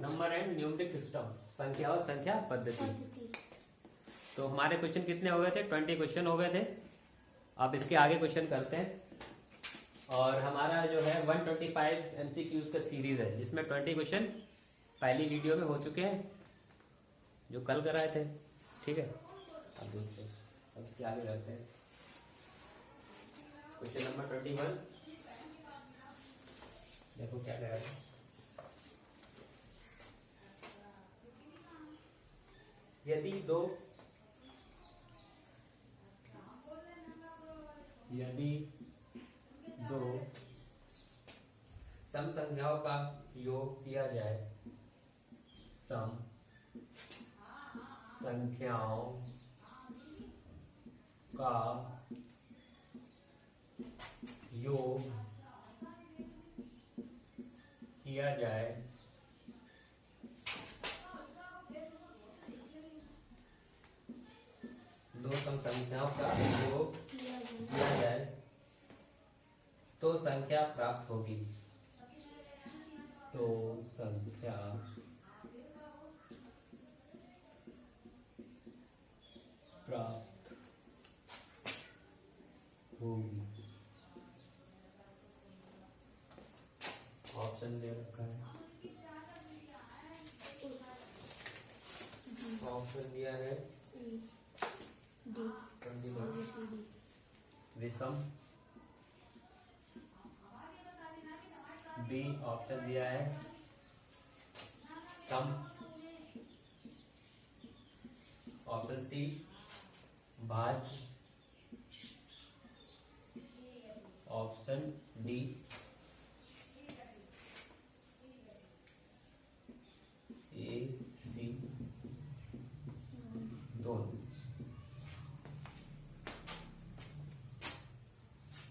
Number and numeric system, संख्या और संख्या पद्धति। तो हमारे क्वेश्चन कितने हो गए थे? 20 क्वेश्चन हो गए थे। अब इसके आगे क्वेश्चन करते हैं। और हमारा जो है 125 MCQs का सीरीज है, जिसमें 20 क्वेश्चन पहली वीडियो में हो चुके हैं, जो कल कराए थे। ठीक है, अब दूसरे, अब इसके आगे करते हैं। क्वेश्चन नंबर 21, देखो क्या कह रहा है। यदि दो सम संख्याओं का योग किया जाए, सम संख्याओं का योग किया जाए दो सम संख्याओं का योग किया जाए तो संख्या प्राप्त होगी। तो संख्या प्राप्त होगी। ऑप्शन दे रखा है, ऑप्शन दिया है विषम, बी ऑप्शन दिया है सम, ऑप्शन सी भाज्य, ऑप्शन डी ए सी दोनों।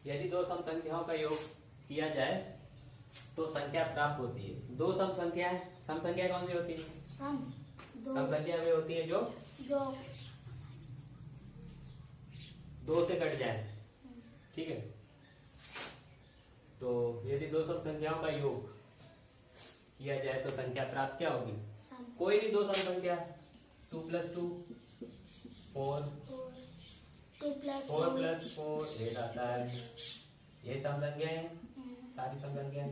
यदि दो सम संख्याओं का योग किया जाए तो संख्या प्राप्त होती है। दो सम संख्या कौन सी होती है? सम संख्या वे होती है जो दो से कट जाए। ठीक है, तो यदि दो सम संख्याओं का योग किया जाए तो संख्या प्राप्त क्या होगी? कोई भी दो सम संख्या, 2 + 2 4, 4 + 4 8 आता है। ये सम संख्या है, सारी सम संख्या है,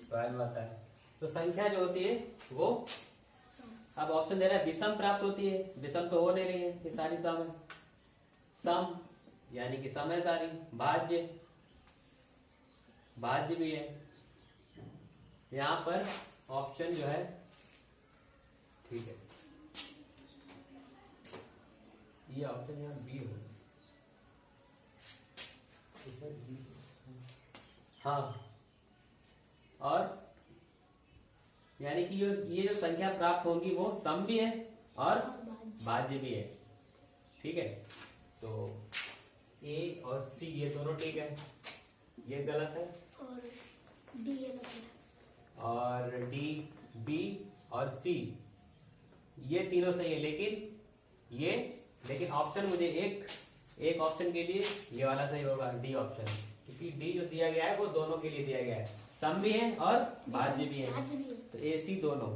12 आता है। तो संख्या जो होती है वो, अब ऑप्शन दे रहा है विषम प्राप्त होती है। विषम तो हो नहीं रही है, ये सारी सम है। सम यानी कि सम है सारी। भाज्य भी है। यहां पर ऑप्शन जो है, ठीक है, ये ऑप्शन यहाँ बी होगा। हाँ, और यानी कि ये जो संख्या प्राप्त होगी वो सम भी है और भाज्य भी है। ठीक है, तो ए और सी ये दोनों ठीक है, ये गलत है, और डी गलत है, और डी, बी और सी ये तीनों सही है। लेकिन ऑप्शन मुझे एक ऑप्शन के लिए ये वाला सही होगा, डी ऑप्शन, क्योंकि डी जो दिया गया है वो दोनों के लिए दिया गया है, सम भी है और भाज्य भी है। तो ए सी दोनों।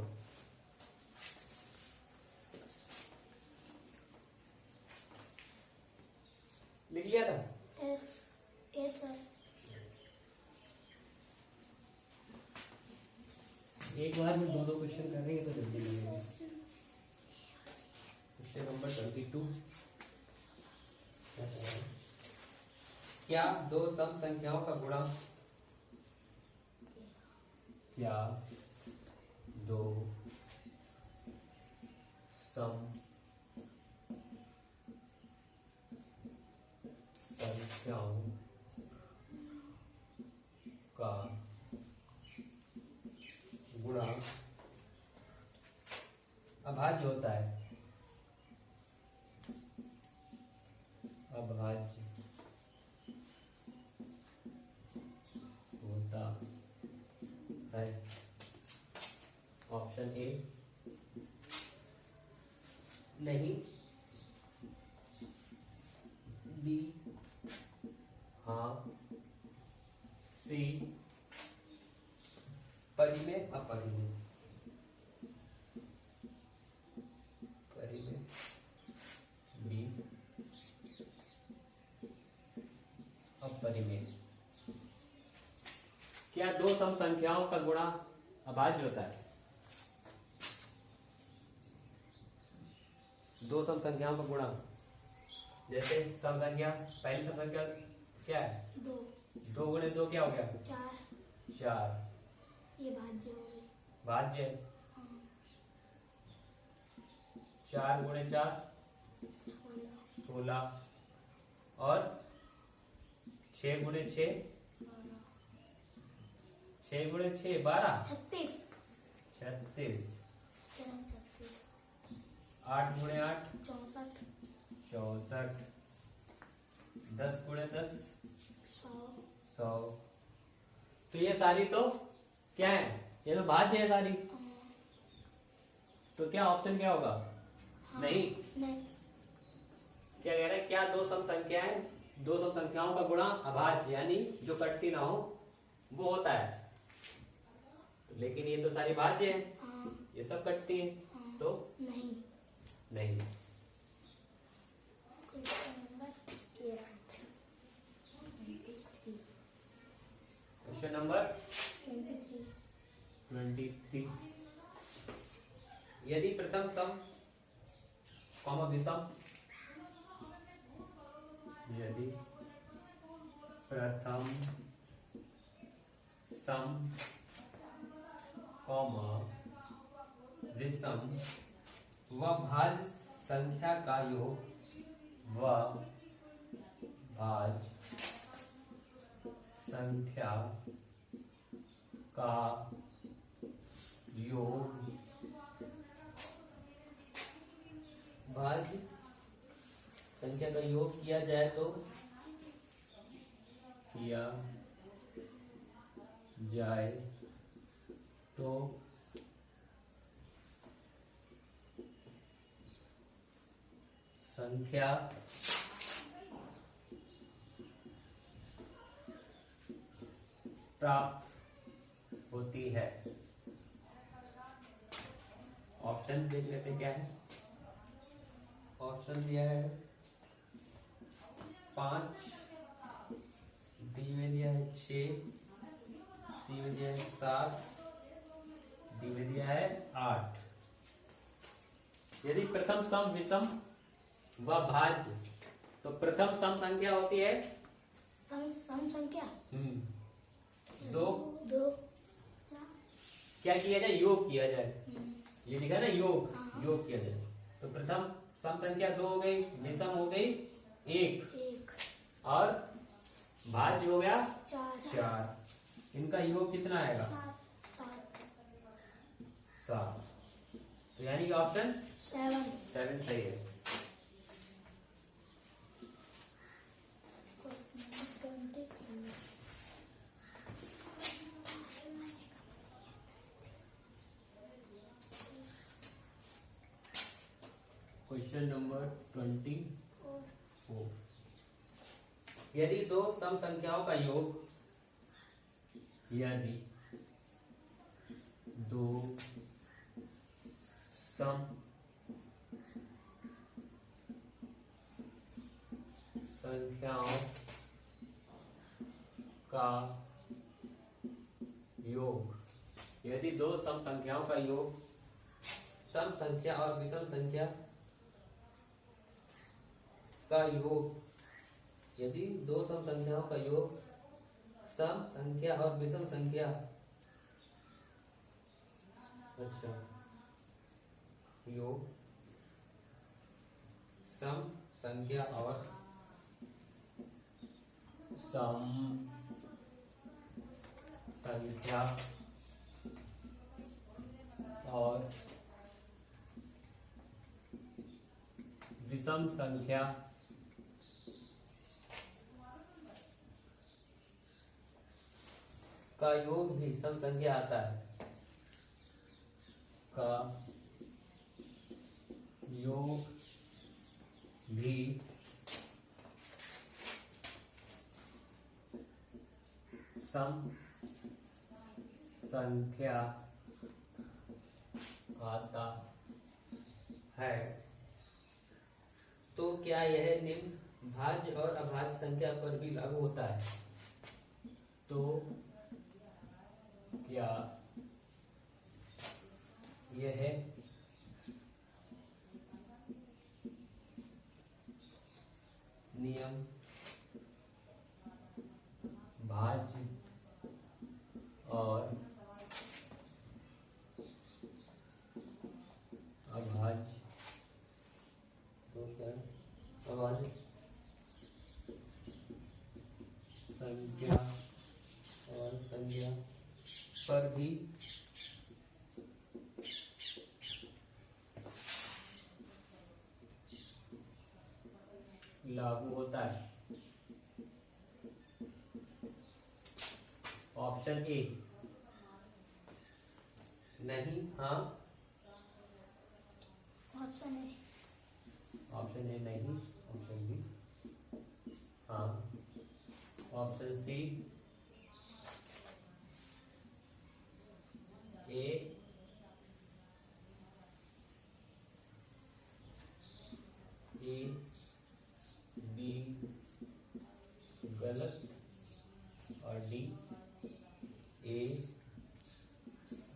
लिख लिया था? Yes sir. एक बार में दो क्वेश्चन करेंगे तो जल्दी लगेगा। क्वेश्चन नंबर 22, क्या दो सम संख्याओं का गुणा, क्या दो सम संख्याओं का गुणा अभाज्य होता है? अभाज्य होता है। ऑप्शन ए नहीं, बी हाँ, सी परिमेय अपरिमेय। क्या दो सम संख्याओं का गुणा अभाज्य होता है? दो सम संख्याओं का गुणा, जैसे सम संख्या, पहली सम संख्या क्या है? 2 2 गुणे 2 क्या हो गया? 4 4। ये भाज्य हो गई। भाज्य है। हाँ, 4 गुणे 4 16 16 और 6 गुणे 6 12 6 गुणे 6 12 36 36। 36 8 गुणे 8 64 64। 10 गुणे 10 100 100। तो ये सारी तो क्या है? ये तो भाज्य है सारी। तो क्या ऑप्शन क्या होगा? हाँ, नहीं। नहीं क्या कह रहे हैं? क्या दो सम संख्याएं, दो सम संख्याओं का गुणा अभाज्य यानी जो कटती ना हो वो होता है। लेकिन ये तो सारी भाज्य है, हाँ, ये सब कटती है, हाँ, तो नहीं। नहीं। Question number 23 question number 23 23। यदि प्रथम सम कॉमा विषम, यदि प्रथम सम कॉमा विषम व भाज्य संख्या का योग व भाज्य संख्या का योग, भाज्य संख्या का योग किया जाए तो किया जाए तो संख्या प्राप्त होती है। ऑप्शन देख लेते हैं क्या है। ऑप्शन दिया है 5, डी में दिया है 6, सी में दिया है 7, डी में दिया है 8। यदि प्रथम सम विषम व भाज्य, तो प्रथम सम संख्या होती है सम संख्या 2। 2 4 क्या किया जाए? योग किया जाए। ये लिखा है ना योग, हाँ। योग किया जाए। तो प्रथम सम संख्या 2 हो गई, विषम हो गई 1 1 और भाज्य हो गया 4 4। इनका योग कितना आएगा? 7 7। तो यानी कि ऑप्शन 7 सही है। Question number 24। यदि दो सम संख्याओं का योग, यदि दो सम संख्याओं का योग, यदि दो सम संख्याओं का योग सम संख्या और विषम संख्या का योग, यदि दो सम संख्याओं का योग सम संख्या और विषम संख्या, अच्छा, योग सम संख्या और सम संख्या और विषम संख्या का योग भी सम संख्या आता है, का योग भी सम संख्या आता है, तो क्या यह निम्न भाज्य और अभाज्य संख्या पर भी लागू होता है? तो या यह है नियम भाज्य और अभाज्य, तो क्या है? अभाज्य संख्या और संज्ञा पर भी लागू होता है। ऑप्शन ए नहीं, हाँ। ऑप्शन ए ऑप्शन ए नहीं, ऑप्शन बी हाँ, ऑप्शन सी ए बी गलत और डी ए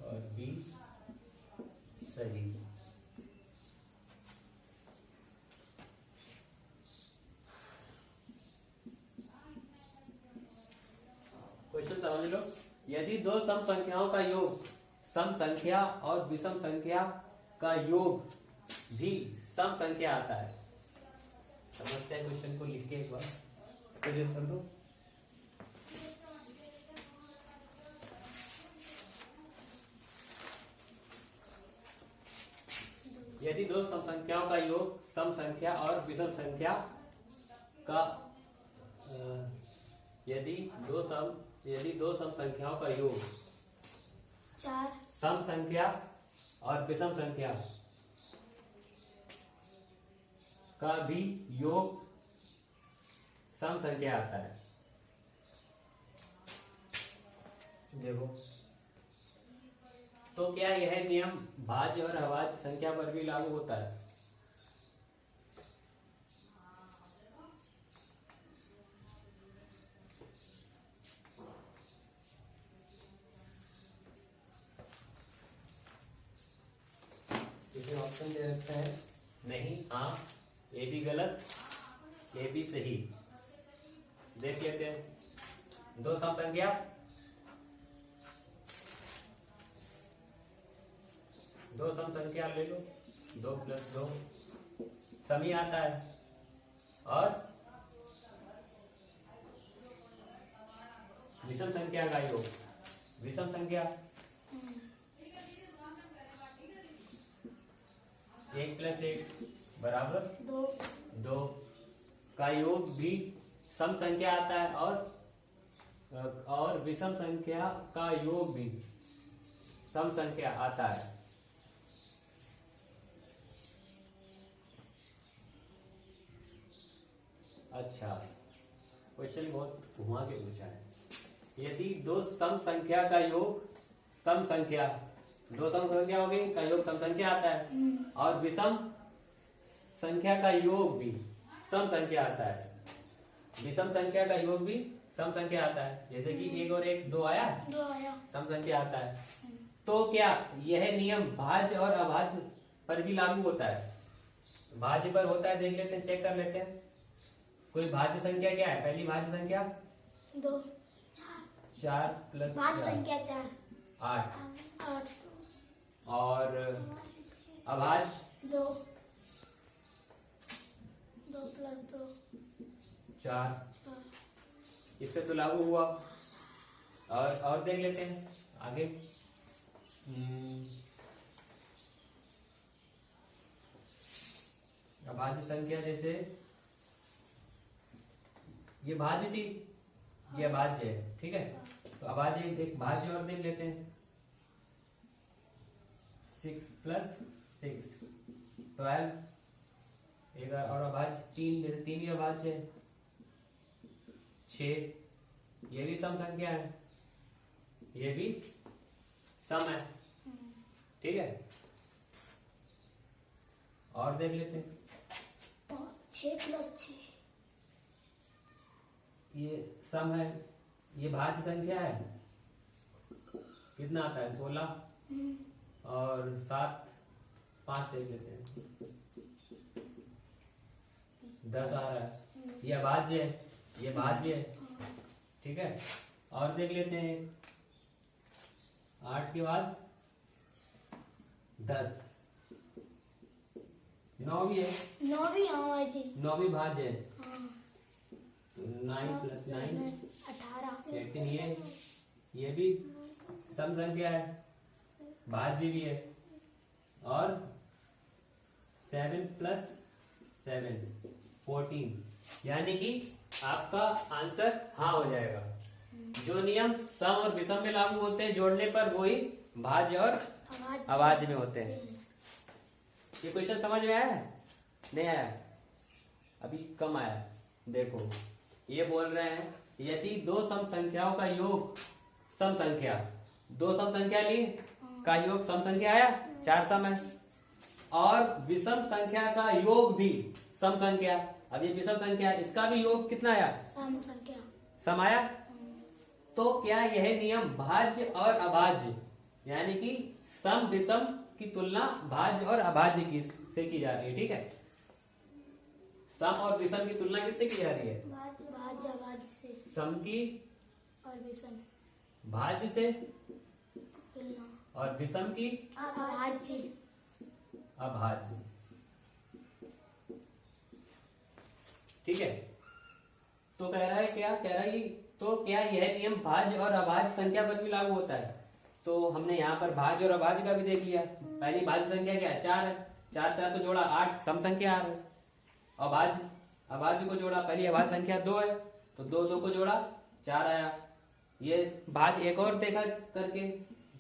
और बी सही। क्वेश्चन समझ लो। यदि दो सम संख्याओं का योग सम संख्या और विषम संख्या का योग भी सम संख्या आता है। समझते हैं क्वेश्चन को, लिख के एक बार इसको रीड कर दो। यदि दो सम संख्याओं का योग सम संख्या और विषम संख्या का यदि दो सम संख्याओं का योग 4 सम संख्या और विषम संख्या का भी योग सम संख्या आता है। देखो, तो क्या यह नियम भाज्य और अभाज्य संख्या पर भी लागू होता है? इसमें ऑप्शन दे रखा है नहीं, हाँ, ए भी गलत, ए भी सही। देख लेते हैं। दो सम संख्या ले लो, 2 + 2 समी आता है, और विषम संख्या का योग विषम संख्या 1 + 1 बराबर 2 का योग भी सम संख्या आता है, और विषम संख्या का योग भी सम संख्या आता है। अच्छा, क्वेश्चन बहुत घुमा के पूछा है। यदि दो सम संख्या का योग सम संख्या, दो सम संख्या होगी का योग सम संख्या आता है, और विषम संख्या का योग भी सम संख्या आता है। विषम संख्या का योग भी सम संख्या आता है, जैसे कि 1 और 1 2 आया, सम संख्या आता है। तो क्या यह नियम भाज्य और अभाज्य पर भी लागू होता है? भाज्य पर होता है, देख लेते हैं, चेक कर लेते हैं। कोई भाज्य संख्या क्या है? पहली भाज्य संख्या 2 4 + भाज्य संख्या 4 8 और अभाज्य 2 + 2 4। इससे तो लागू हुआ। और देख लेते हैं आगे। अभाज्य संख्या जैसे ये भाज्य थी, ये अभाज्य है, ठीक है। तो अभाज्य एक भाज्य और देख लेते हैं। 6 + 6 12, एक और अभाज्य 3, जैसे 3 भी अभाज्य है। 6 ये भी सम संख्या है, ये भी सम है, ठीक है। और देख लेते हैं। 6 + 6 ये सम है, ये भाज्य संख्या है, कितना आता है 16 और 7 5 देख लेते हैं 10 आ रहा है। ये अभाज्य है, ये भाज्य है, ठीक है। और देख लेते हैं 8 के बाद 10 9 भी है, 9 भी हाँ जी 9 भी भाज्य है। हाँ 9 + 9 18 लेकिन ये भी सम संख्या है, भाज्य भी है। और 7 + 7 14, यानी कि आपका आंसर हाँ हो जाएगा। जो नियम सम और विषम में लागू होते हैं जोड़ने पर, वही भाज्य और अभाज्य में होते हैं। ये क्वेश्चन समझ में आया? नहीं आया? अभी कम आया। देखो ये बोल रहे हैं यदि दो सम संख्याओं का योग सम संख्या, दो सम संख्या ली का योग सम संख्या आया, 4 सम है, और विषम संख्या का योग भी सम संख्या। अब ये विषम संख्या है, इसका भी योग कितना आया? सम संख्या सम आया। तो क्या यह नियम भाज्य और अभाज्य, यानी कि सम विषम की तुलना भाज्य और अभाज्य की से की जा रही है, ठीक है। सम और विषम की तुलना किससे की जा रही है? भाज्य अभाज्य से, सम की और विषम भाज्य से तुलना, और विषम की अभाज्य अभाज्य से, ठीक है। तो कह रहा है क्या कह रहा है तो क्या यह नियम भाज्य और अभाज्य संख्या पर भी लागू होता है? तो हमने यहाँ पर भाज्य और अभाज्य का भी देख लिया। पहली भाज्य संख्या क्या है? 4 है, 4 को जोड़ा 8 सम संख्या आ रहा है। अभाज्य को जोड़ा, पहली अभाज्य संख्या 2 है, तो 2 को जोड़ा 4 आया। ये भाज्य एक और देखा करके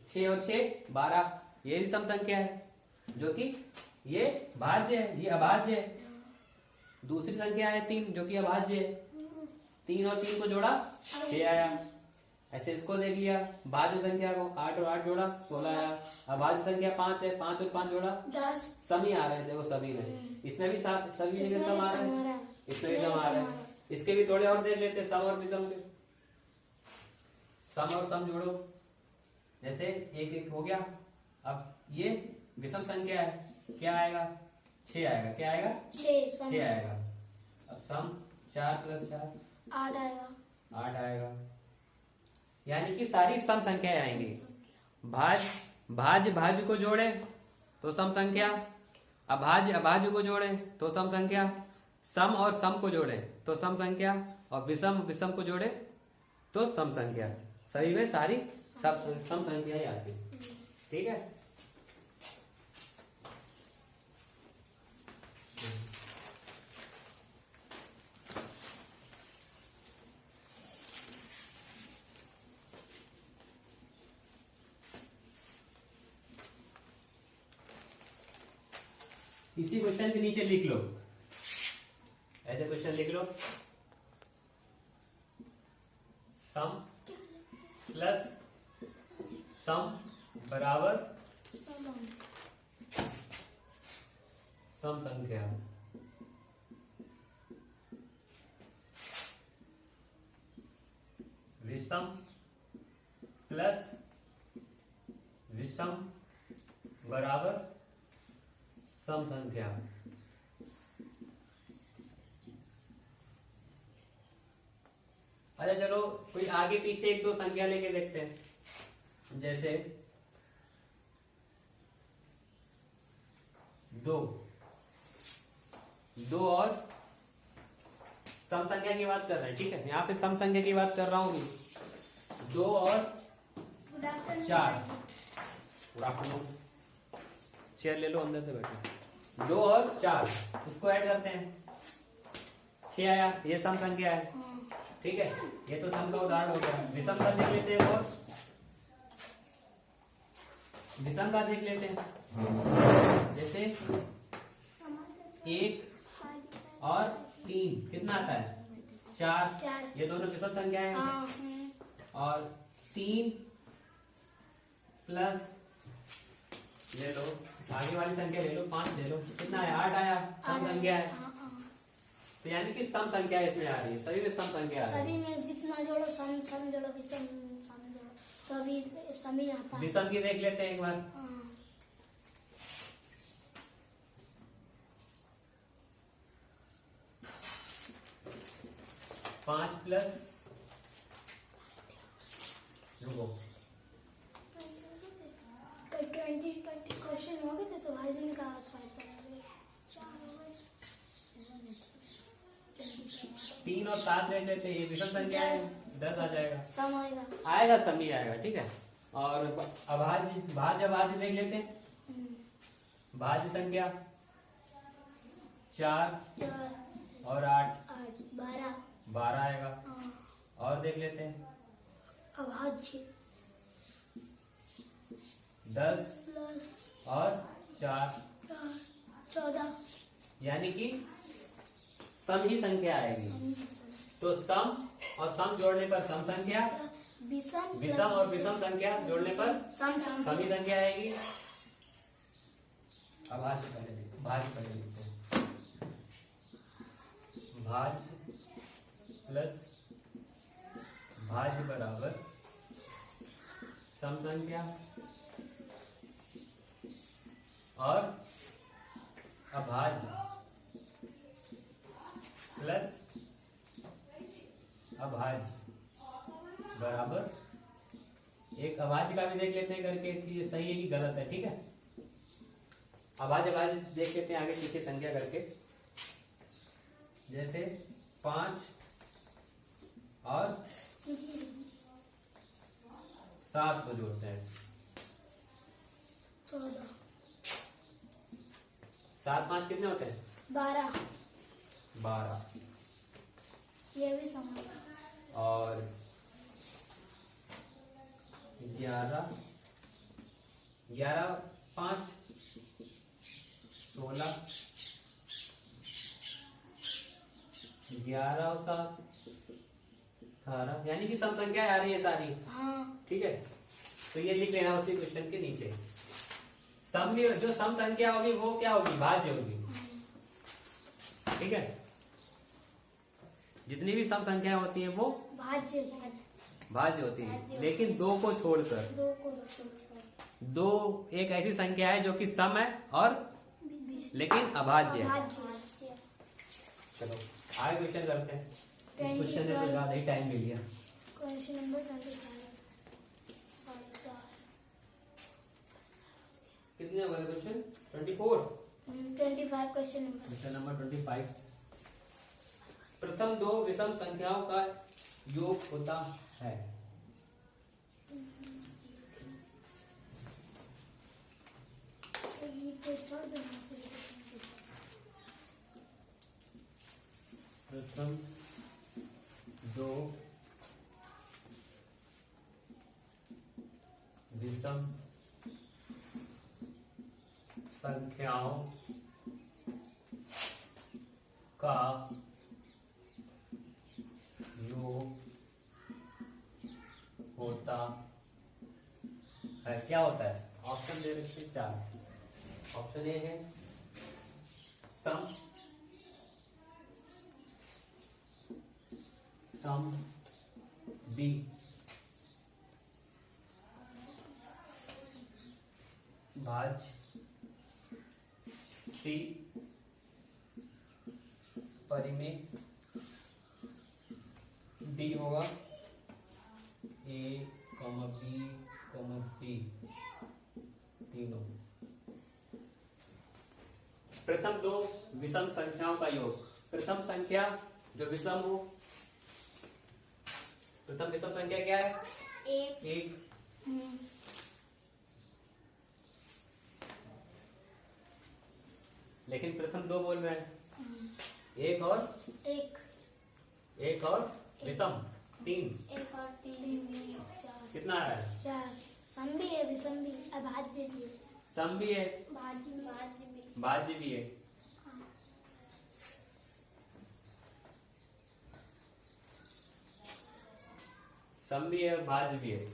6 और 6 12, ये भी सम संख्या है, जो कि ये भाज्य है, ये अभाज्य है। दूसरी संख्या है 3, जो कि अभाज्य है, 3 और 3 को जोड़ा 6 आया। ऐसे इसको देख लिया, भाज्य संख्या को 8 और 8 जोड़ा 16 आया। अभाज्य संख्या 5 है, 5 और 5 जोड़ा 10 सम ही आ रहे हैं। देखो सभी में, इसमें भी सभी जगह सम आ रहे हैं, इसमें भी सम आ रहे हैं। इसके भी थोड़े और देख लेते हैं, सम और विषम के। सम और सम जोड़ो, जैसे एक एक हो गया। अब ये विषम संख्या है, क्या आएगा? 6 आएगा। क्या आएगा? 6 आएगा। अब सम 4 + 4 8 आएगा। 8 आएगा, यानी कि सारी सम संख्याएं आएंगी। भाज्य को जोड़े तो सम संख्या, अभाज्य को जोड़े तो सम संख्या, सम और सम को जोड़े तो सम संख्या, और विषम को जोड़े तो सम संख्या। सभी में सारी सम संख्याएं आती, ठीक है। इसी क्वेश्चन के नीचे लिख लो, ऐसे क्वेश्चन लिख लो, सम प्लस सम बराबर सम संख्या। विषम प्लस विषम बराबर सम संख्या। अच्छा चलो कोई आगे पीछे 1-2 संख्या लेके देखते हैं। जैसे 2 और सम संख्या की बात कर रहे हैं, ठीक है। यहाँ पे सम संख्या की बात कर रहा हूं भी। 2 और 4, चेयर ले लो, अंदर से बैठो। 2 और 4 इसको ऐड करते हैं, 6 आया। ये सम संख्या है, ठीक है। ये तो सम का उदाहरण हो गया। विषम का देख लेते हैं, और विषम का देख लेते हैं। जैसे 1 और 3 कितना आता है? 4। ये दोनों विषम संख्या है। और 3 प्लस ले लो, आगे वाली संख्या ले लो, 5 ले लो, कितना है? 8 आया। सम संख्या है, तो यानी कि सम संख्या इसमें आ रही है। सभी में सम संख्या आ रही है। सभी में जितना जोड़ो सम जोड़ो, विषम सम जोड़ो, तो अभी सम ही आता है। विषम की देख लेते हैं एक बार। हाँ, 5 प्लस रुको 20 क्वेश्चन हो गए थे तो भाई जी ने कहा आज 5 पढ़ेंगे। 3 और 7 देख लेते हैं, ये विषम संख्या है, 10 आ जाएगा। सम आएगा। आएगा, समी आएगा, ठीक है। और अभाज्य भाज्य अभाज्य देख लेते हैं। भाज्य संख्या 4 4 और 8 8 12। 12 आएगा। हाँ, और देख लेते हैं अभाज्य 10 प्लस और 4, 14। यानी कि सम ही संख्या आएगी। तो सम और सम जोड़ने पर सम संख्या, विषम विषम और विषम संख्या जोड़ने पर सम सम ही संख्या आएगी। अब भाज्य पहले देखो, भाज्य पहले लिखते हैं। भाज्य प्लस भाज्य बराबर सम संख्या और अभाज्य प्लस अभाज्य बराबर एक अभाज्य का भी देख लेते हैं करके कि ये सही है कि गलत है, ठीक है। अभाज्य अभाज्य देख लेते हैं आगे पीछे संख्या करके। जैसे 5 और 7 को जोड़ते हैं। 14 7 5 कितने होते हैं? 12। 12। ये भी सम है। और 11 5 16 11 और 7 18, यानी कि सम संख्या आ रही है सारी, हाँ, ठीक है। तो ये लिख लेना उसी क्वेश्चन के नीचे। सम भी जो सम संख्या होगी वो क्या होगी? भाज्य होगी, ठीक है। जितनी भी सम संख्या होती है वो भाज्य भाज्य होती है, लेकिन 2 को छोड़कर। 2 को छोड़कर 2 एक ऐसी संख्या है जो कि सम है और लेकिन अभाज्य है। भाज्य। चलो आगे क्वेश्चन करते हैं। इस क्वेश्चन ने तो ज्यादा ही टाइम ले लिया। Question number 25। कितने हो गए question? 24। 25 question number. Question number 25। प्रथम 2 विषम संख्याओं का योग होता है। प्रथम 2 विषम संख्याओं का योग होता है। क्या होता है? ऑप्शन दे रखे 4। ऑप्शन ए है सम, सम बी, भाज्य सी, परिमेय डी होगा ए बी सी तीनों। प्रथम 2 विषम संख्याओं का योग। प्रथम संख्या जो विषम हो, प्रथम विषम संख्या क्या है? 1। लेकिन प्रथम 2 बोल रहे हैं। 1 और 1 और विषम 3। 1 और 3 4। कितना आ रहा है? 4। सम भी है, विषम भी, अभाज्य भी है। सम भी है, भाज्य भाज्य भी है। सम भी है, भाज्य भी है।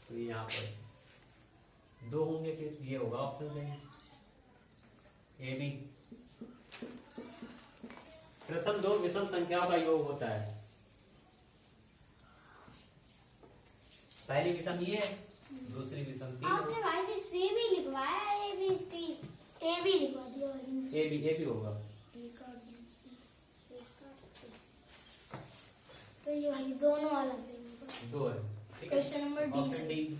तो यहाँ पर 2 होंगे, फिर ये होगा ऑप्शन सही, ए बी। प्रथम 2 विषम संख्याओं का योग होता है। पहली विषम ये है, दूसरी विषम 3 आपने भाई जी सी भी लिखवाया, ए बी सी। ए भी लिखवा दिया भाई ने। ए भी होगा। एक और बी सी, एक और सी। तो ये भाई दोनों वाला सही होगा। 2 है, ठीक है। Question number D option D,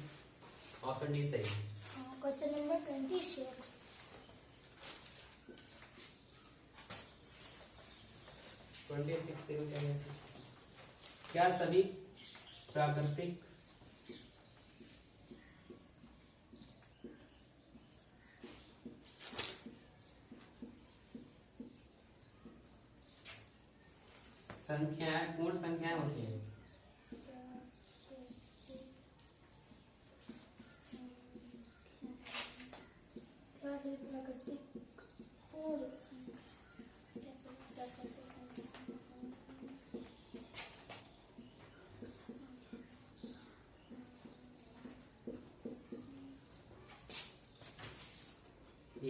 option D सही। Question number 26। 26 देखो क्या है। क्या सभी प्राकृतिक संख्याएं पूर्ण संख्याएं होती हैं? क्या सभी प्राकृतिक पूर्ण संख्या? ए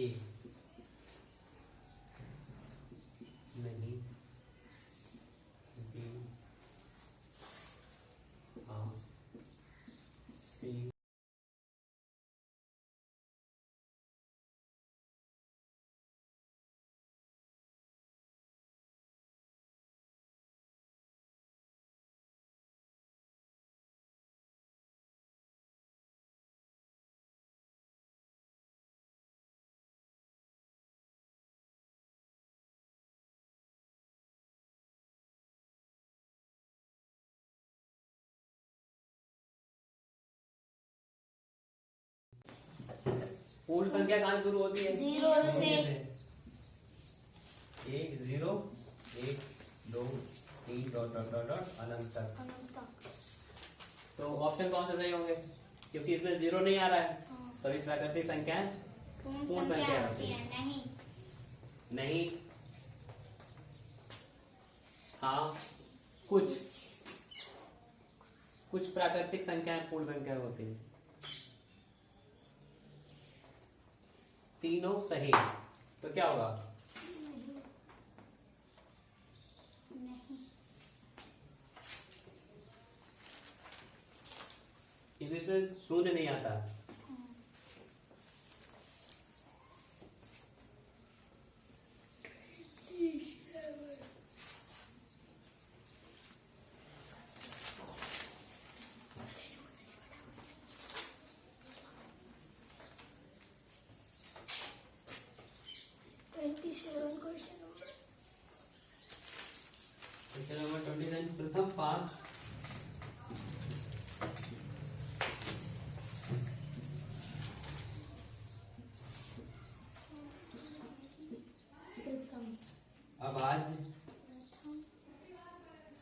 नहीं, बी हाँ, सी पूर्ण संख्या कहाँ से शुरू होती है? 0 से। 1 0 1 2 3 डॉट डॉट डॉट डॉट अनंत तक। अनंत तक। तो ऑप्शन कौन से सही होंगे? क्योंकि इसमें 0 नहीं आ रहा है। हाँ। सभी प्राकृतिक संख्याएं पूर्ण पूर्ण संख्या संख्या होती है। नहीं, नहीं, हाँ, कुछ प्राकृतिक संख्याएं पूर्ण संख्या होती है। तीनों सही। तो क्या होगा? नहीं, इसमें शून्य नहीं आता। क्वेश्चन नंबर 29 प्रथम 5 अभाज्य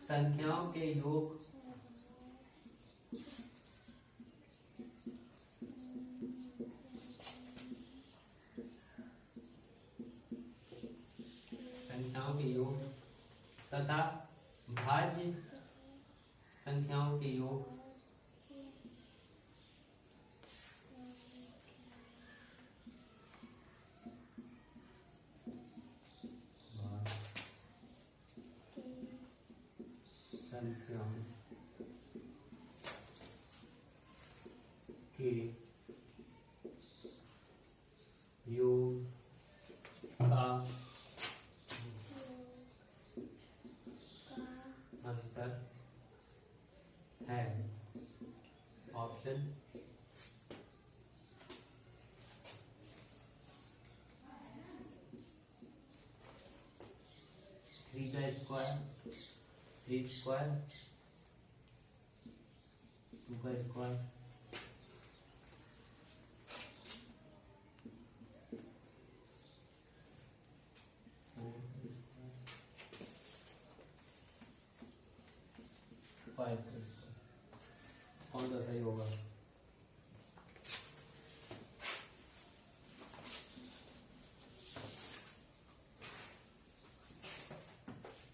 संख्याओं के योग तथा भाज्य संख्याओं के योग संख्याओं के योग का अंतर है। ऑप्शन थ्री का स्क्वायर, 3 स्क्वायर, 2 का स्क्वायर, 5 का स्क्वायर। कौन सा सही होगा?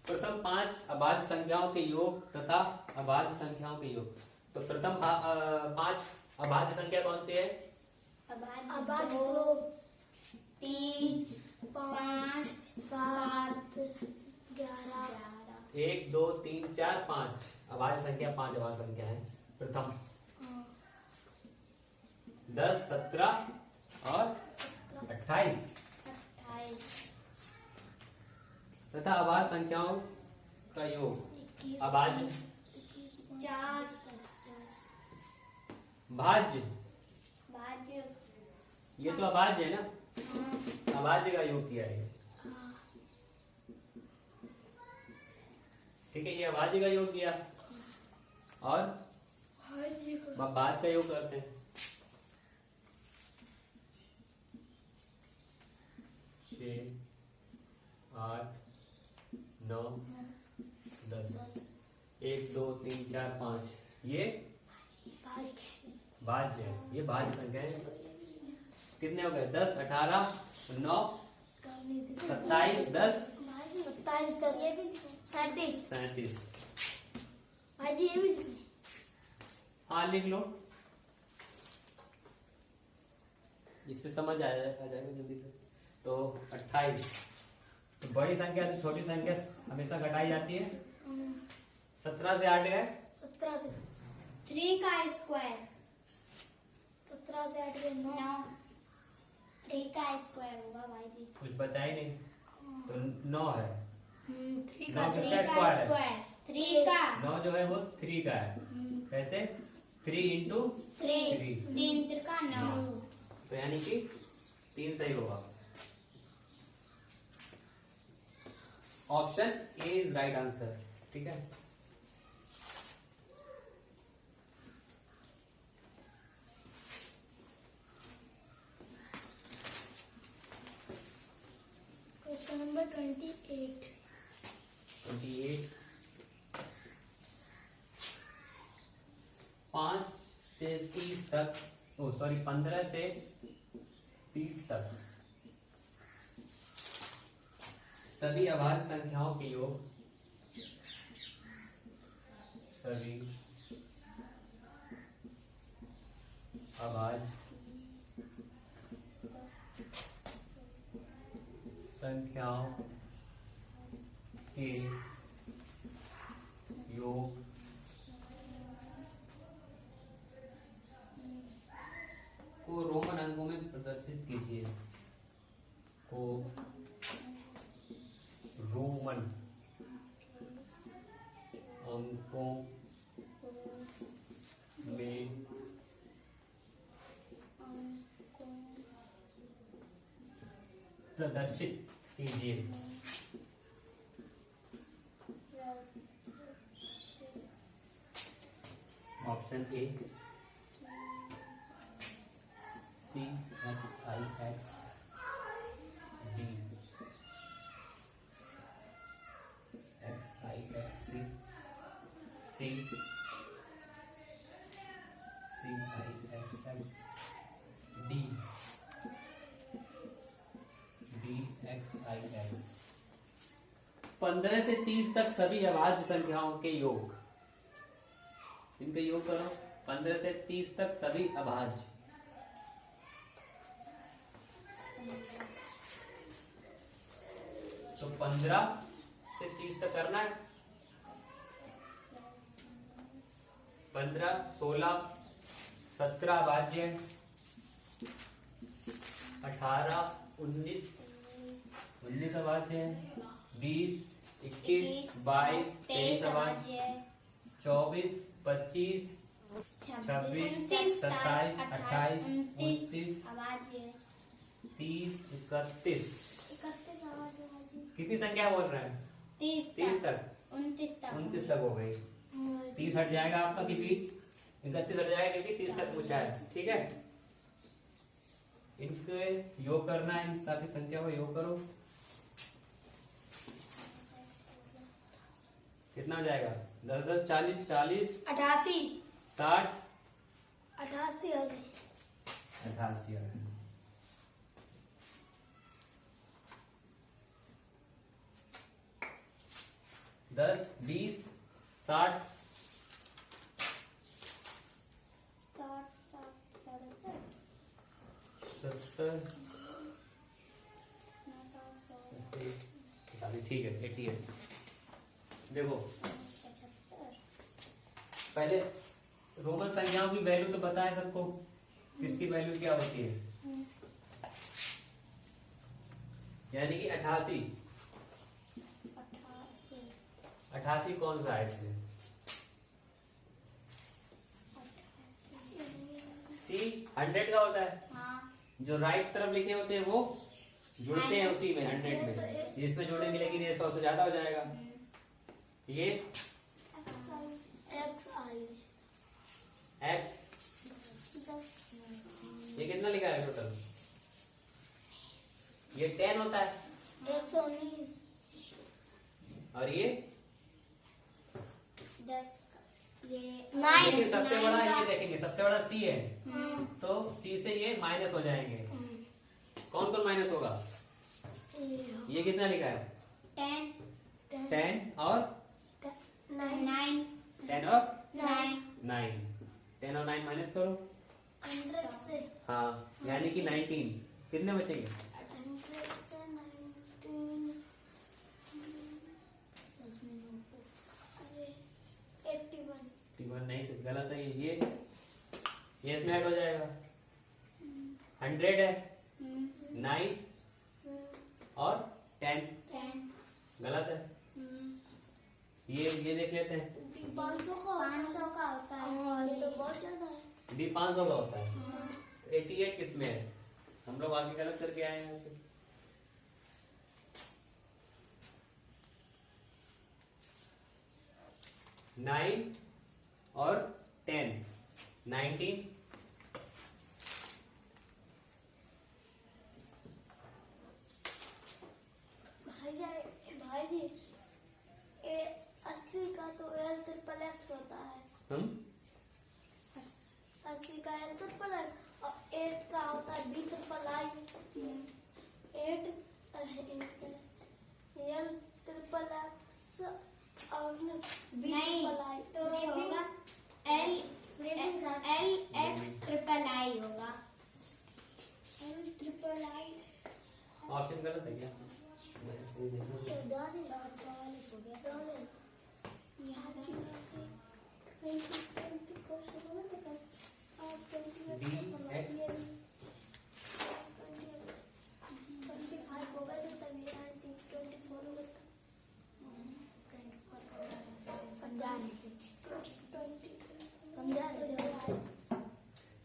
प्रथम 5 अभाज्य संख्याओं के योग तथा अभाज्य संख्याओं के योग। तो प्रथम 5 अभाज्य संख्या कौन सी है? अभाज्य 2, 3, 5, 7, 11, 1 2 3 4 5 अभाज्य संख्या, 5 अभाज्य संख्या है प्रथम। 10, 17 और 28 28 तथा अभाज्य संख्याओं का योग। 21 अभाज्य 21 4 भाज्य, भाज्य ये तो अभाज्य है ना, अभाज्य का योग किया है। ठीक है, ये अभाज्य का योग किया और भाज्य का योग करते हैं। 6, 8, 9, 10, 1, 2, 3, 4, 5 ये भाज्य है, ये भाज्य संख्या है। कितने हो गए? 10, 18, 9, 27, 10, 27 10 ये भी 37 37। भाजी ये भी लिखे। हाँ लिख लो, इससे समझ आ जाएगा जल्दी से। तो 28, तो बड़ी संख्या से छोटी संख्या हमेशा घटाई जाती है। 17 से 8 गए, 17 से 3 का स्क्वायर 17 से 8 के 9 9 3 का स्क्वायर होगा भाई जी। कुछ बचा ही नहीं, तो 9 है। 3 नौ का किसका 3 का स्क्वायर है? स्क्वायर 3 का 9 जो है वो 3 का है। कैसे? 3 इंटू 3 3। 3 का 9 तो यानी कि 3 सही होगा। Option A is right answer. ठीक है, क्वेश्चन नंबर 28 28 5 से 30 तक, ओ सॉरी 15 से 30 तक सभी अभाज्य संख्याओं के योग। सभी अभाज्य संख्याओं के योग को रोमन अंकों में प्रदर्शित कीजिए। को रोमन अंकों में प्रदर्शित कीजिए। Option A C X I X D X I X C C C I X X D D X I X. 15 से 30 तक सभी अभाज्य संख्याओं के योग। इनका योग करो। 15 से 30 तक सभी अभाज्य। तो 15 से 30 तक करना है। 15, 16, 17 अभाज्य, 18, 19 अभाज्य, 20, 21, 22, 23 अभाज्य, 24, 25, 26, 27, 28, 29, अभाज्य 30, 31। 31 अभाज्य भाजी कितनी संख्या बोल रहे हैं? 30 तक। 29 तक हो गई। 30 हट जाएगा आपका कि 20? 31 हट जाएगा क्योंकि 30 तक पूछा है। ठीक है, इनके योग करना है। इन सभी संख्या को योग करो। कितना हो जाएगा? 10, 10, 40, 40, 88 60, 88 आ गई। 88 आ गए। दस, 20, 60, 70, 80। ठीक है, 88। देखो पहले रोमन संख्याओं की वैल्यू तो पता है सबको। किसकी वैल्यू क्या होती है? यानी कि 88। 88 88 कौन सा है इसमें? सी 100 का होता है। हाँ जो राइट तरफ लिखे होते हैं वो जुड़ते हैं उसी में 100 में, जिसमें जोड़ेंगे लेकिन ये 100 से ज्यादा हो जाएगा। ये एक्स आई x, ये कितना लिखा है टोटल? ये 10 होता है 119 और ये 10 ये लेकिन सबसे बड़ा ये देखेंगे, सबसे बड़ा सी है हाँ, तो सी से ये माइनस हो जाएंगे। कौन कौन माइनस होगा? ये कितना लिखा है? 10 10 और 9 10 और 9 9। 10 और 9 माइनस करो। 100 से हाँ, यानी कि 19। कितने बचेंगे? 100 से 19 अरे 81 81 नहीं, गलत है ये इसमें ऐड हो जाएगा। 100 है, 9 और 10 गलत है। ये देख लेते हैं। 500 का होता है। हाँ, ये तो बहुत ज्यादा है। डी 500 का होता है। 88 किसमें है? हम लोग आगे गलत करके आए हैं। तो 9 और 10 19। भाई जी ये 80 का तो एल ट्रिपल एक्स होता है। हम 80 का एल ट्रिपल एक्स और 8 का होता है B triple I. 8 L triple X और बी नहीं ट्रिपल आई तो ये होगा एल एक्स ट्रिपल आई होगा। एल ट्रिपल आई ऑप्शन गलत है क्या?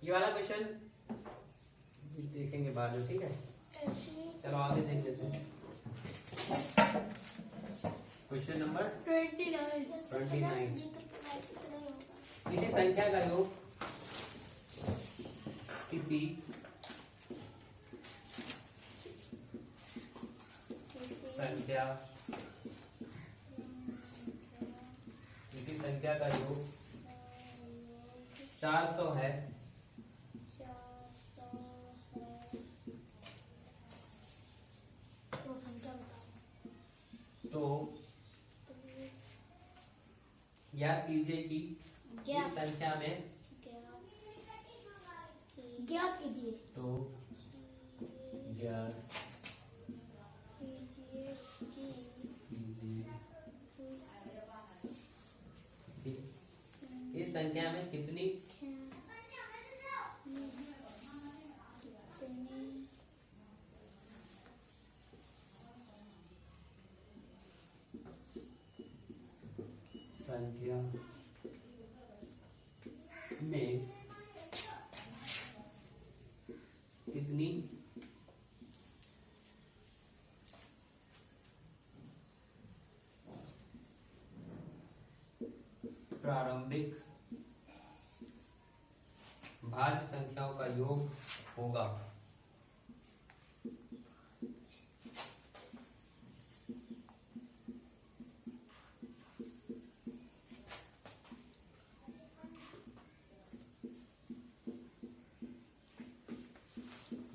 ये वाला क्वेश्चन देखेंगे बाद में, ठीक है? चलो आगे देख लेते हैं। Question number 29। किसी संख्या का योग किसी संख्या का योग 400 है तो संख्या बताओ। तो ज्ञात कीजिए कि इस संख्या में ज्ञात कीजिए। तो ज्ञात कीजिए कि इस संख्या में कितनी संख्या में कितनी प्रारंभिक भाज्य संख्याओं का योग होगा।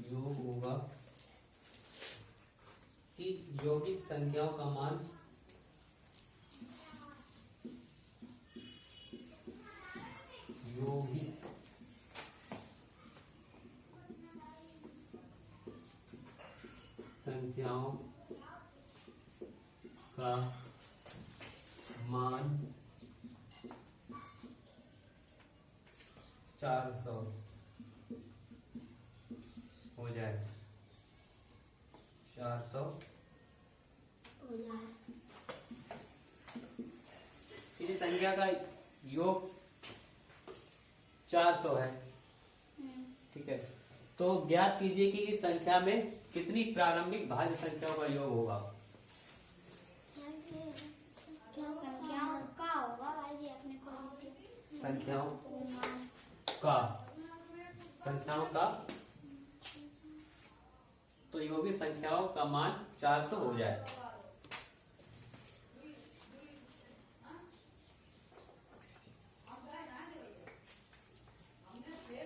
योग होगा कि यौगिक संख्याओं का मान यौगिक संख्याओं का मान 400 हो जाए 400 हो जाए। किसी संख्या का योग 400 है, ठीक है। तो ज्ञात कीजिए कि इस संख्या में कितनी प्रारंभिक भाज्य संख्याओं का योग होगा। संख्याओं का होगा भाई जी अपने को संख्याओं का तो योगी संख्याओं का मान 400 हो जाए।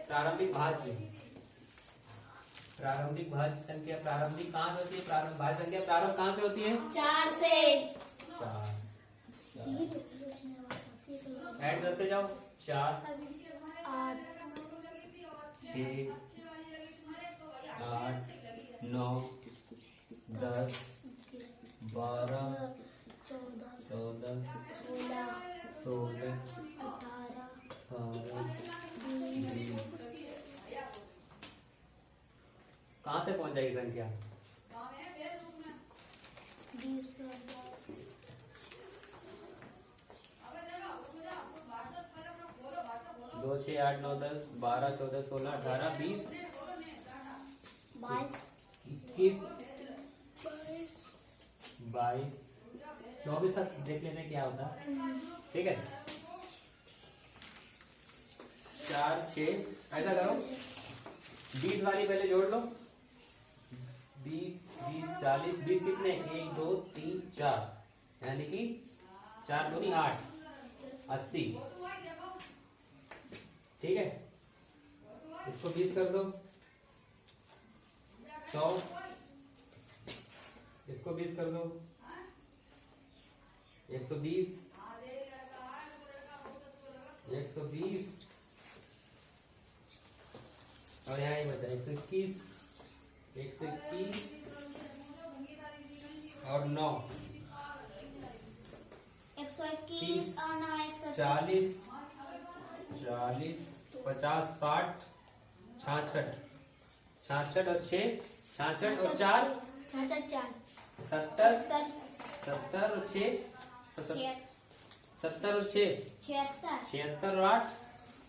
प्रारंभिक भाज्य संख्या प्रारंभिक कहाँ से होती है? प्रारंभ भाज्य संख्या प्रारंभ कहाँ से होती है? 4 से। 4 ऐड करते जाओ। 4 8 6 8 9 10 12 14 16 18 कहाँ तक पहुंच जाएगी संख्या? 2 6 8 9 10 12 14 16 18 20 22 21 22 24 तक देख लेते हैं क्या होता है, ठीक है। 4 6 ऐसा करो 20 वाली पहले जोड़ लो। 20 20 40 20 कितने? 1 2 3 4 यानी कि 4 दूनी 8 80, ठीक है। इसको 20 कर दो 100, इसको 20 कर दो 120 120 और यहाँ ही बचा 121 121 और 9 121 और 9 40 40 50 60 66 66 और 6 66 और 4 70 70 और 6 70 और 6 76 और 8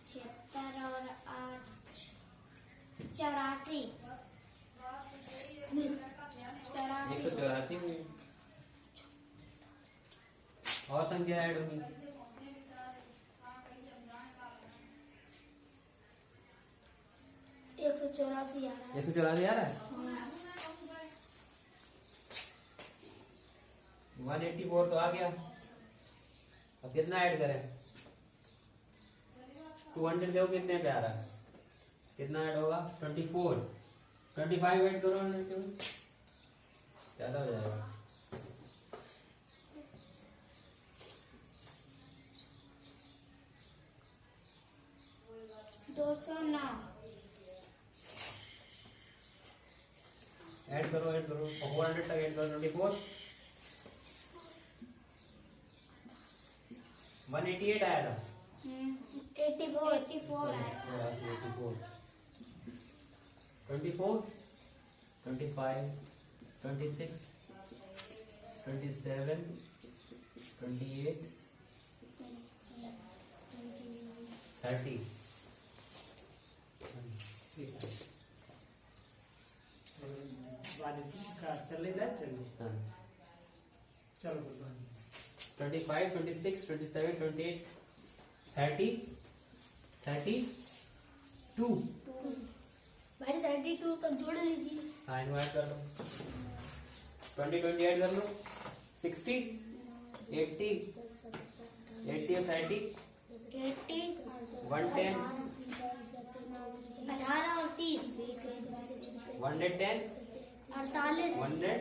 76 और 8 84 184 हुई। और संख्या ऐड होगी। 184 184 आ रहा है। 184 तो आ गया। अब कितना ऐड करें? 200 देखो कितने पे आ रहा है, कितना ऐड होगा? 24 25 ऐड करो, ज्यादा हो जाएगा। ऐड करो 400 तक ऐड करो। 24 188 आया था। 84 आया। 84 24 25 26 27 28 30 हाँ 25 26 27 28 30 32 भाई 32 तक जोड़ लीजिए। हाँ इनको ऐड कर लो। 20 20 ऐड कर लो। 60 80 80 और 30 80 110 18 और 30 110 48 100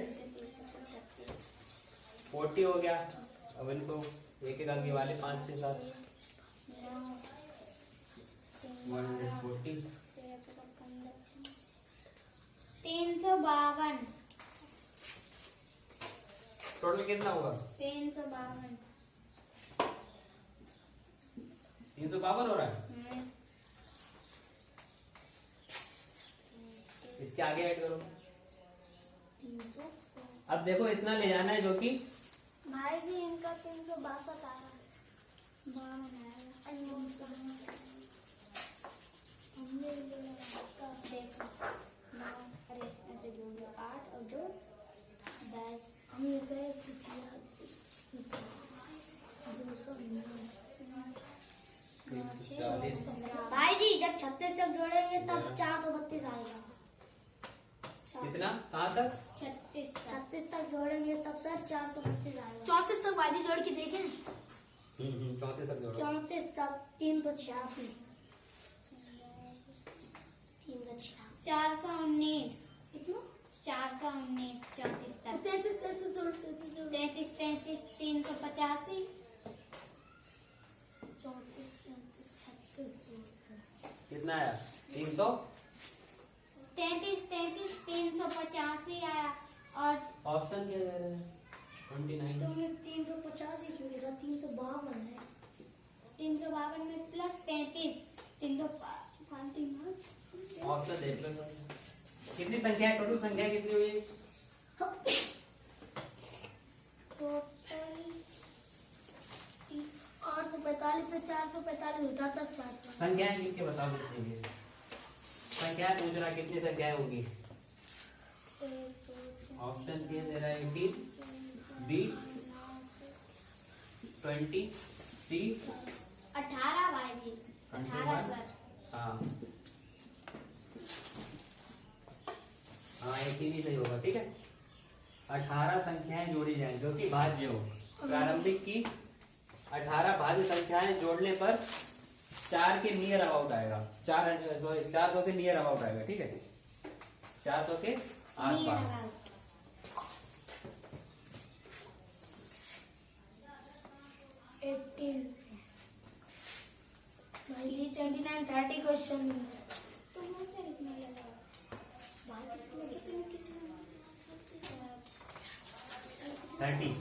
40 हो गया। अब इनको एक एक अंकी वाले 5 6 7 140 352 टोटल कितना हुआ? 352 352 हो रहा है। इसके इसके आगे ऐड करो। 300। अब देखो इतना ले जाना है जो कि भाई जी इनका 362 आया। 52 आएगा। हमने ले लगाया। देखो 9, अरे ऐसे जोड़ दो, 8 और 2 10। हमने तो ऐसे किया 209। 40। भाई जी जब 36 तक जोड़ेंगे तब 432 आएगा। कितना कहाँ तक? 36 तक जोड़ेंगे तब सर 432 आएगा। 34 तक वादी जोड़ के देखें। 34 तक जोड़ो। 34 तक 386, 419, कितना? 419 34 तक, 33 जोड़ 33 जोड़ 33 33 385, 34 35 36 जोड़। कितना आया? 300। 33 33 385 आया। और ऑप्शन क्या दे रहे हैं? 29। तुमने 350 ही क्यों लिखा? 352 है। 352 में प्लस 33 352। ऑप्शन देख लो तो। कितनी संख्या है? टोटल संख्या कितनी हुई? टोटल 845 से 445 घटा तब 400। संख्याएं किसके बताओ कितनी है? संख्याएं पूछ रहा कितनी संख्याएं होगी? ऑप्शन क्या दे रहा है? 18, बी 20, सी 18 भाई जी, 18 सर। हाँ हाँ 18 ही सही होगा। ठीक है, 18 संख्याएं जोड़ी जाएं जो कि भाज्य हो। प्रारंभिक की 18 भाज्य संख्याएं जोड़ने पर 4 के नियर अबाउट आएगा। 400 के नियर अबाउट आएगा। ठीक है, 400 के आसपास। 18 भाई जी 29 30 क्वेश्चन तुम ऐसे लिखने लगा। भाई जी तुम कितने कितने 30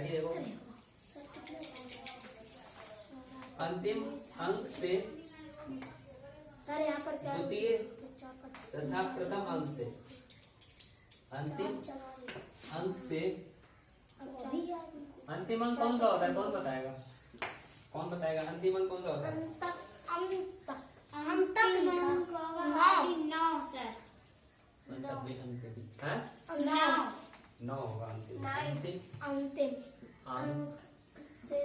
देखो, अंतिम अंक से सर यहाँ पर द्वितीय तथा प्रथम अंक से अंतिम अंक से अंतिम अंक कौन सा होता है? कौन बताएगा? कौन बताएगा अंतिम अंक कौन सा होता है? हम तक 9 सर। अंत में अंतिम है 9 होगा। अंतिम अंतिम अंतिम अंक से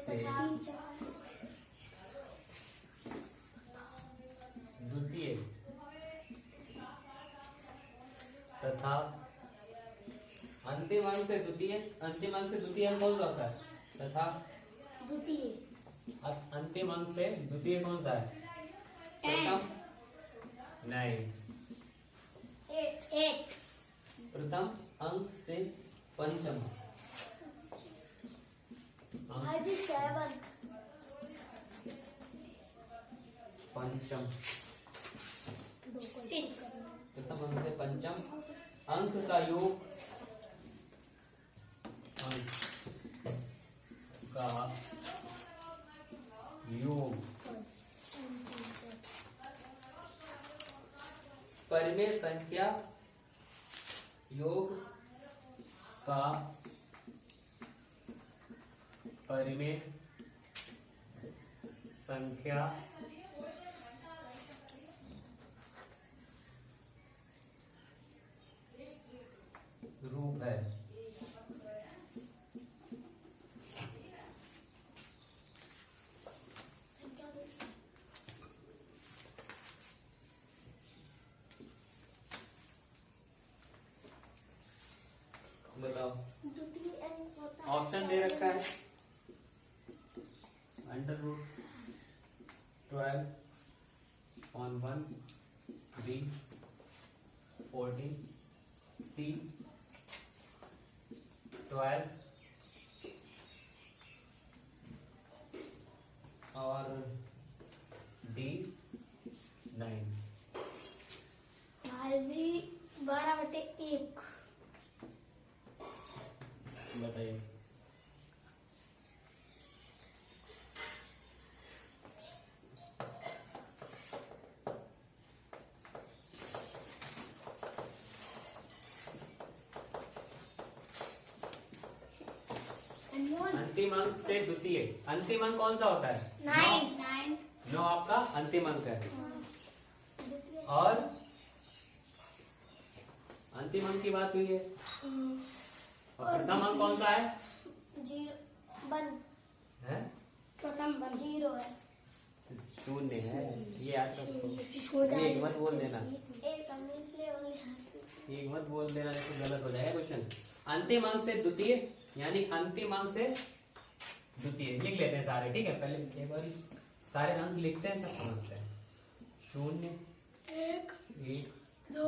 द्वितीय तथा अंतिम अंक से द्वितीय अंक कौन सा होता है? तथा द्वितीय अंतिम अंक से द्वितीय कौन सा है? 10 प्रथम नहीं, 8 प्रथम अंक से पंचम भाई जी 7 पंचम 6 प्रथम अंक से पंचम अंक का योग, अंक का योग परिमेय संख्या योग का परिमेय संख्या रूप है। बताओ, द्वितीय अंक होता है ऑप्शन दे रखा है √12 on 1, B 14, C 12 और D 9। भाई जी 12/1 बताइए। अंतिम अंक से द्वितीय। अंतिम अंक कौन सा होता है? 9 9 आपका अंतिम अंक है। और अंतिम अंक की बात हुई है। और प्रथम अंक कौन सा है? 0 है? प्रथम 0 है। शून्य है। ये याद रखो, एक मत बोल देना, एक मत बोल देना, नहीं तो गलत हो जाएगा क्वेश्चन। अंतिम अंक से द्वितीय यानी अंतिम अंक से द्वितीय लिख लेते हैं सारे, ठीक है। पहले एक बार सारे अंक लिखते हैं तब समझते हैं। 0 1 2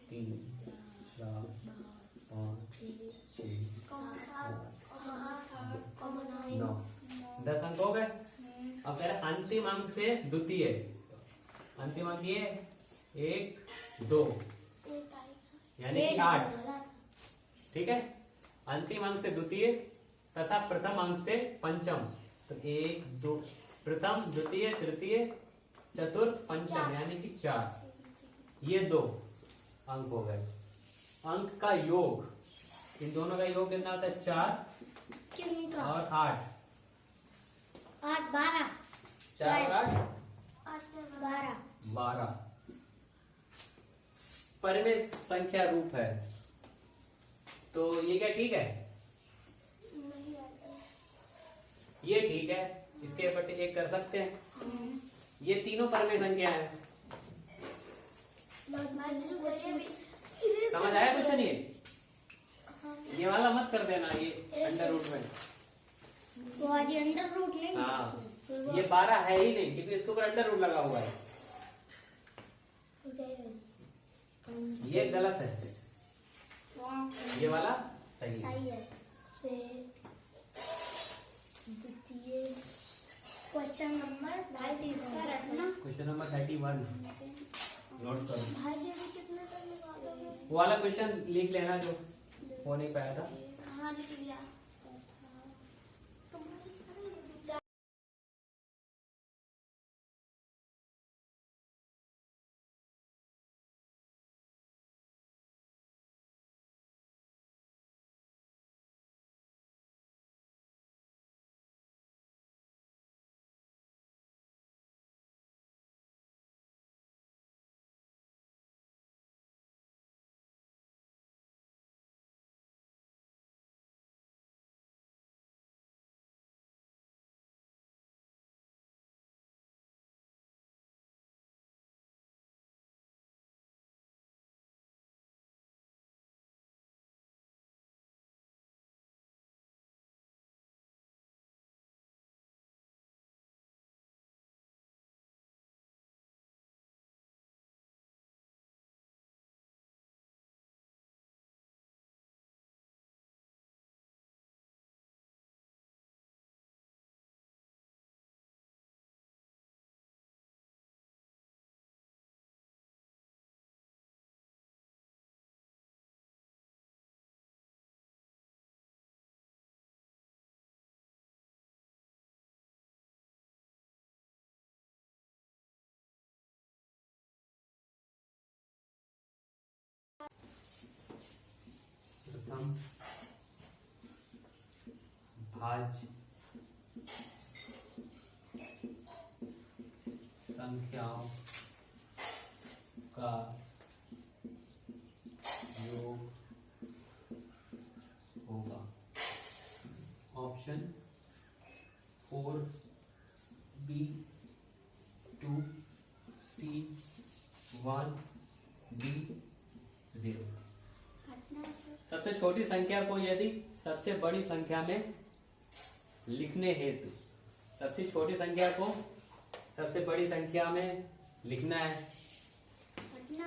3 4 5 6 9 10 अंक हो गए। अब कह रहे अंतिम अंक से द्वितीय। अंतिम अंक ये 1 2 यानी कि 8, ठीक है। अंतिम अंक से द्वितीय तथा प्रथम अंक से पंचम। तो 1 2 प्रथम द्वितीय तृतीय चतुर्थ पंचम यानी कि 4, ये 2 अंक हो गए। अंक का योग, इन दोनों का योग कितना होता है? 4 और 8। 8 12 4 और 8 12 12 परिमेय संख्या रूप है। तो ये क्या ठीक है? ये ठीक है, इसके बटे 1 कर सकते हैं। ये तीनों परिमेय संख्या है। समझ आया क्वेश्चन? ये वाला मत कर देना, ये अंडर रूट में। वो आज अंडर रूट नहीं। हाँ, ये 12 है ही नहीं क्योंकि इसके ऊपर अंडर रूट लगा हुआ है। ये गलत है, ये वाला सही है। सही है। द्वितीय question number 31 question number 31 note करो। भाई जी अभी कितने करने वाले हो? वो वाला क्वेश्चन लिख लेना जो हो नहीं पाया था। हाँ लिख लिया। प्रथम भाज्य संख्याओं का योग होगा। Option 4 B 2 C 1 D 0। सबसे छोटी संख्या को यदि सबसे बड़ी संख्या में लिखने हेतु, सबसे छोटी संख्या को सबसे बड़ी संख्या में लिखना है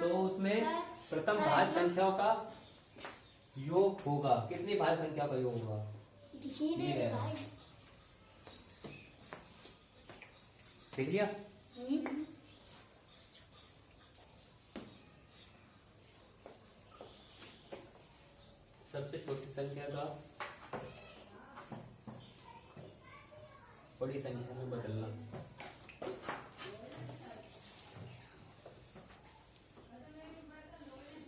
तो उसमें प्रथम भाज्य संख्याओं का योग होगा। कितनी भाज्य संख्या का योग होगा? ये है। देख लिया? सबसे छोटी संख्या का बड़ी संख्या में बदलना।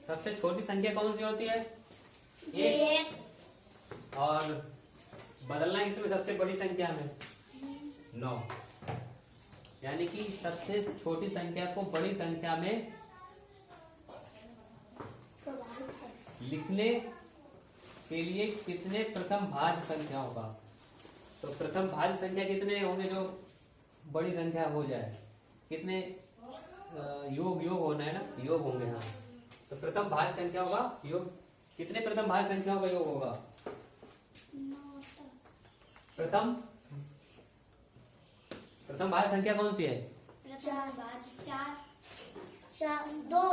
सबसे छोटी संख्या कौन सी होती है? 1। और बदलना किसमें सबसे बड़ी संख्या में 9, यानी कि सबसे छोटी संख्या को बड़ी संख्या में प्रभावित है। लिखने के लिए कितने प्रथम भाज्य संख्या होगा? तो प्रथम भाज्य संख्या कितने होंगे जो बड़ी संख्या हो जाए? कितने योग होना है ना, योग होंगे। हाँ, तो प्रथम भाज्य संख्या होगा योग। कितने प्रथम भाज्य संख्याओं का योग होगा? प्रथम भाज्य संख्या कौन सी है? प्रथम भाज्य 4 चार दो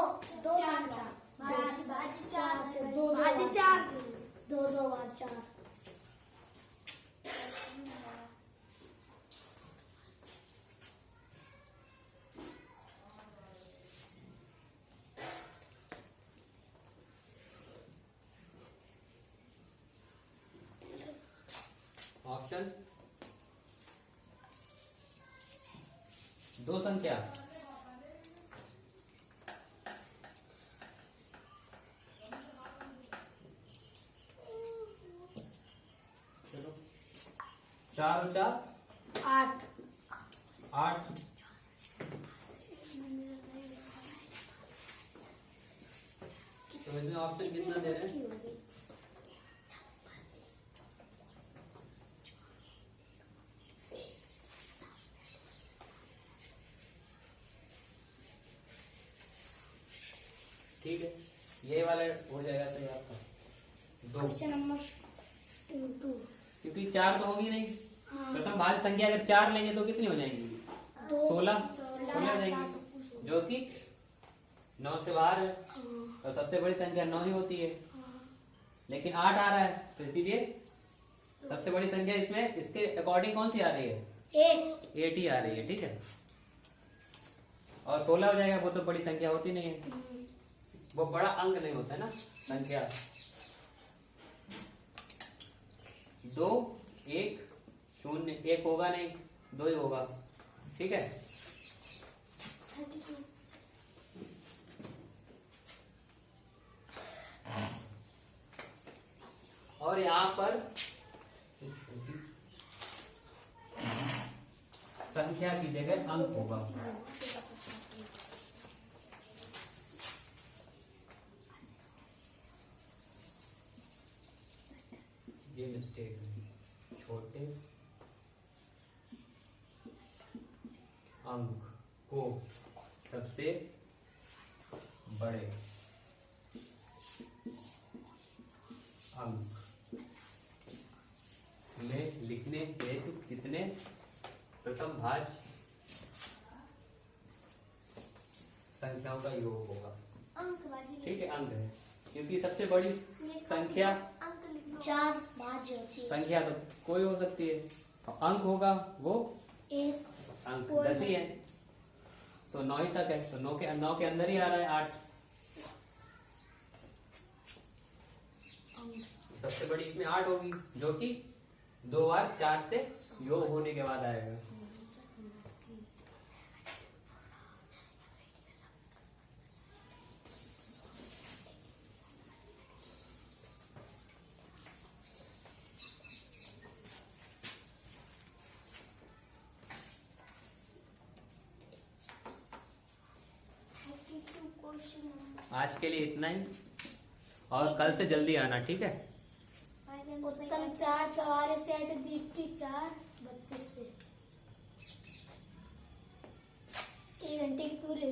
संख्या भाज्य 4 से दो भाज्य 4 से दो बार 4। ऑप्शन दो संख्या। चलो 4 और 4 8 8। तो इसमें ऑप्शन कितना दे रहे हैं? ठीक है, ये वाला हो जाएगा सही आपका 2, क्वेश्चन नंबर 2। क्योंकि 4 तो होगी नहीं। हाँ। प्रथम भाज्य संख्या अगर 4 लेंगे तो कितनी हो जाएंगी? 16 हो जाएंगी, जो कि 9 से बाहर है। तो सबसे बड़ी संख्या 9 ही होती है, लेकिन 8 आ रहा है, तो इसीलिए सबसे बड़ी संख्या इसमें इसके अकॉर्डिंग कौन सी आ रही है? 8 ही आ रही है। ठीक है, और 16 हो जाएगा, वो तो बड़ी संख्या होती नहीं है, वो बड़ा अंक नहीं होता है ना संख्या। 2 1 0 1 होगा नहीं, 2 ही होगा। ठीक है, और यहां पर संख्या की जगह अंक होगा। ये मिस्टेक है। छोटे अंक को सबसे बड़े अंक में लिखने हेतु कितने प्रथम भाज्य संख्याओं का योग होगा? अंकबाजी ठीक है, अंक है, क्योंकि सबसे बड़ी संख्या अंक लिखना 4 भाज्य होती है। संख्या तो कोई हो सकती है, और अंक होगा वो 1 अंक कोई 10 ही है, तो 9 ही तक है, तो 9 के अंदर ही आ रहा है 8। सबसे बड़ी इसमें 8 होगी, जो कि 2 बार 4 से योग होने के बाद आएगा। आज के लिए इतना ही, और कल से जल्दी आना, ठीक है। उत्तम 4 44 पे आए थे, दीप्ति 4 32 पे। 1 घंटे की पूरी